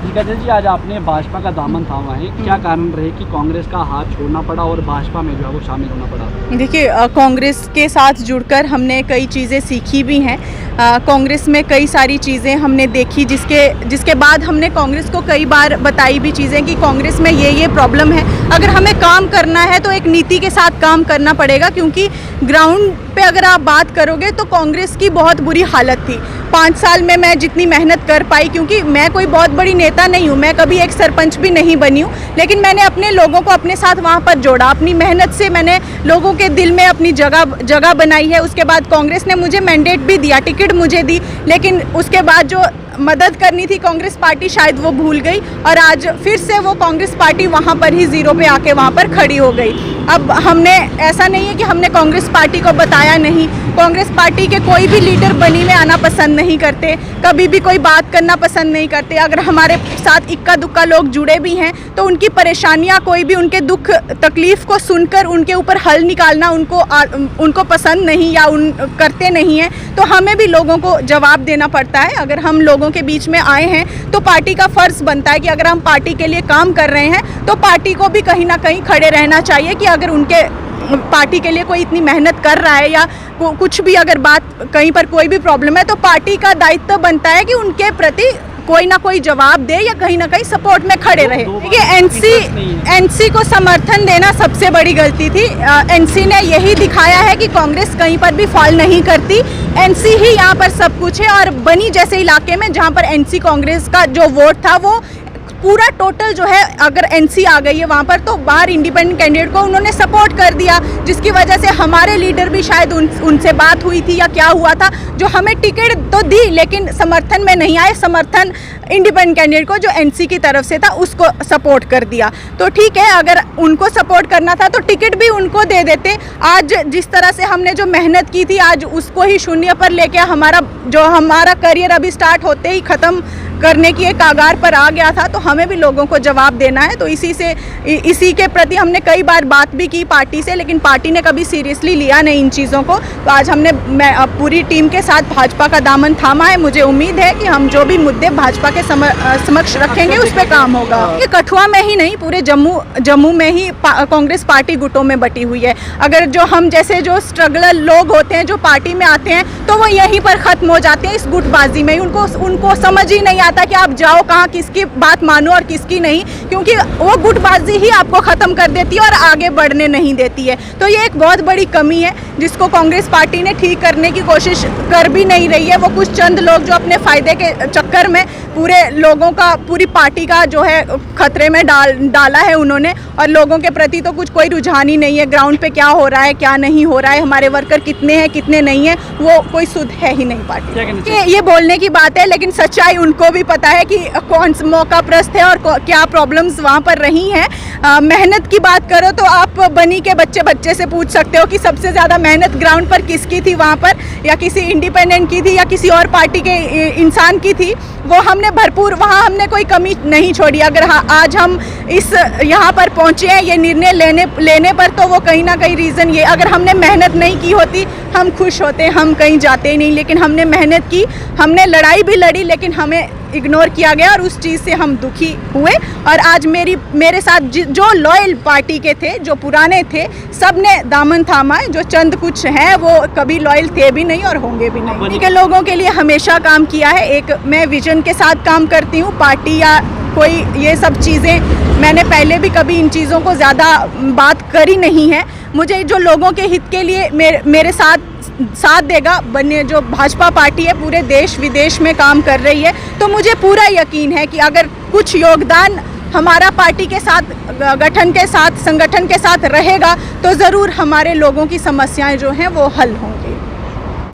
गजल जी, आज आपने भाजपा का दामन थामा है, क्या कारण रहे कि कांग्रेस का हाथ छोड़ना पड़ा और भाजपा में जो है वो शामिल होना पड़ा? देखिए, कांग्रेस के साथ जुड़कर हमने कई चीज़ें सीखी भी हैं। कांग्रेस में कई सारी चीज़ें हमने देखी, जिसके बाद हमने कांग्रेस को कई बार बताई भी चीज़ें कि कांग्रेस में ये प्रॉब्लम है। अगर हमें काम करना है तो एक नीति के साथ काम करना पड़ेगा, क्योंकि ग्राउंड पे अगर आप बात करोगे तो कांग्रेस की बहुत बुरी हालत थी। 5 साल में मैं जितनी मेहनत कर पाई, क्योंकि मैं कोई बहुत बड़ी नेता नहीं हूँ, मैं कभी एक सरपंच भी नहीं बनी हूँ, लेकिन मैंने अपने लोगों को अपने साथ वहाँ पर जोड़ा। अपनी मेहनत से मैंने लोगों के दिल में अपनी जगह बनाई है। उसके बाद कांग्रेस ने मुझे मैंडेट भी दिया, टिकट मुझे दी, लेकिन उसके बाद जो मदद करनी थी कांग्रेस पार्टी शायद वो भूल गई, और आज फिर से वो कांग्रेस पार्टी वहाँ पर ही ज़ीरो पे आके वहाँ पर खड़ी हो गई। अब हमने, ऐसा नहीं है कि हमने कांग्रेस पार्टी को बताया नहीं, कांग्रेस पार्टी के कोई भी लीडर बनी में आना पसंद नहीं करते, कभी भी कोई बात करना पसंद नहीं करते। अगर हमारे साथ इक्का दुक्का लोग जुड़े भी हैं तो उनकी परेशानियां, कोई भी उनके दुख तकलीफ़ को सुनकर उनके ऊपर हल निकालना उनको पसंद नहीं या करते नहीं हैं, तो हमें भी लोगों को जवाब देना पड़ता है। अगर हम लोगों के बीच में आए हैं तो पार्टी का फ़र्ज़ बनता है कि अगर हम पार्टी के लिए काम कर रहे हैं तो पार्टी को भी कहीं ना कहीं खड़े रहना चाहिए कि अगर उनके पार्टी के लिए कोई इतनी मेहनत कर रहा है या कुछ भी, अगर बात कहीं पर कोई भी प्रॉब्लम है तो पार्टी का दायित्व बनता है कि उनके प्रति कोई ना कोई जवाब दे या कहीं ना कहीं सपोर्ट में खड़े रहे। देखिए, एनसी को समर्थन देना सबसे बड़ी गलती थी। एनसी ने यही दिखाया है कि कांग्रेस कहीं पर भी फॉल नहीं करती, एनसी ही यहाँ पर सब कुछ है। और बनी जैसे इलाके में जहाँ पर एनसी कांग्रेस का जो वोट था वो पूरा टोटल जो है, अगर एनसी आ गई है वहाँ पर, तो बाहर इंडिपेंडेंट कैंडिडेट को उन्होंने सपोर्ट कर दिया, जिसकी वजह से हमारे लीडर भी शायद उनसे बात हुई थी या क्या हुआ था, जो हमें टिकट तो दी लेकिन समर्थन में नहीं आए। समर्थन इंडिपेंडेंट कैंडिडेट को जो एनसी की तरफ से था उसको सपोर्ट कर दिया। तो ठीक है, अगर उनको सपोर्ट करना था तो टिकट भी उनको दे देते। आज जिस तरह से हमने जो मेहनत की थी, आज उसको ही शून्य पर लेके हमारा करियर अभी स्टार्ट होते ही ख़त्म करने की एक कागार पर आ गया था, तो हमें भी लोगों को जवाब देना है। तो इसी के प्रति हमने कई बार बात भी की पार्टी से, लेकिन पार्टी ने कभी सीरियसली लिया नहीं इन चीज़ों को। तो आज मैं पूरी टीम के साथ भाजपा का दामन थामा है। मुझे उम्मीद है कि हम जो भी मुद्दे भाजपा के समक्ष रखेंगे उस पर काम होगा। ये कठुआ में ही नहीं, पूरे जम्मू में ही कांग्रेस पार्टी गुटों में बटी हुई है। अगर जो हम जैसे जो स्ट्रगलर लोग होते हैं जो पार्टी में आते हैं तो वो यहीं पर ख़त्म हो जाते हैं इस गुटबाजी में। उनको समझ ही नहीं आता कि आप जाओ कहाँ, किसकी बात मानो और किसकी नहीं, क्योंकि वो गुटबाजी ही आपको ख़त्म कर देती है और आगे बढ़ने नहीं देती है। तो ये एक बहुत बड़ी कमी है जिसको कांग्रेस पार्टी ने ठीक करने की कोशिश कर भी नहीं रही है। वो कुछ चंद लोग जो अपने फ़ायदे के चक्कर में पूरे लोगों का, पूरी पार्टी का जो है खतरे में डाला है उन्होंने, और लोगों के प्रति तो कोई रुझान ही नहीं है। ग्राउंड पे क्या हो रहा है, क्या नहीं हो रहा है, हमारे वर्कर कितने हैं कितने नहीं हैं, वो कोई सुध है ही नहीं पार्टी। ये बोलने की बात है, लेकिन सच्चाई उनको भी पता है कि कौन सा मौका प्रस्त है और क्या प्रॉब्लम्स वहाँ पर रही हैं। मेहनत की बात करो तो आप बनी के बच्चे से पूछ सकते हो कि सबसे ज़्यादा मेहनत ग्राउंड पर किसकी थी वहाँ पर, या किसी इंडिपेंडेंट की थी या किसी और पार्टी के इंसान की थी। वो हमने भरपूर, वहाँ हमने कोई कमी नहीं छोड़ी। अगर आज हम यहाँ पर पहुँचे हैं ये निर्णय लेने पर, तो वो कहीं ना कहीं रीज़न ये, अगर हमने मेहनत नहीं की होती हम खुश होते, हम कहीं जाते ही नहीं, लेकिन हमने मेहनत की, हमने लड़ाई भी लड़ी, लेकिन हमें इग्नोर किया गया और उस चीज़ से हम दुखी हुए। और आज मेरे साथ जो लॉयल पार्टी के थे, जो पुराने थे, सब ने दामन थामा है। जो चंद कुछ हैं वो कभी लॉयल थे भी नहीं और होंगे भी नहीं। के लोगों के लिए हमेशा काम किया है। एक मैं विजन के साथ काम करती हूँ, पार्टी या कोई ये सब चीज़ें मैंने पहले भी कभी इन चीज़ों को ज़्यादा बात करी नहीं है। मुझे जो लोगों के हित के लिए मेरे साथ देगा, बने जो भाजपा पार्टी है पूरे देश विदेश में काम कर रही है, तो मुझे पूरा यकीन है कि अगर कुछ योगदान हमारा पार्टी के साथ, संगठन के साथ रहेगा तो ज़रूर हमारे लोगों की समस्याएं जो हैं वो हल होंगी।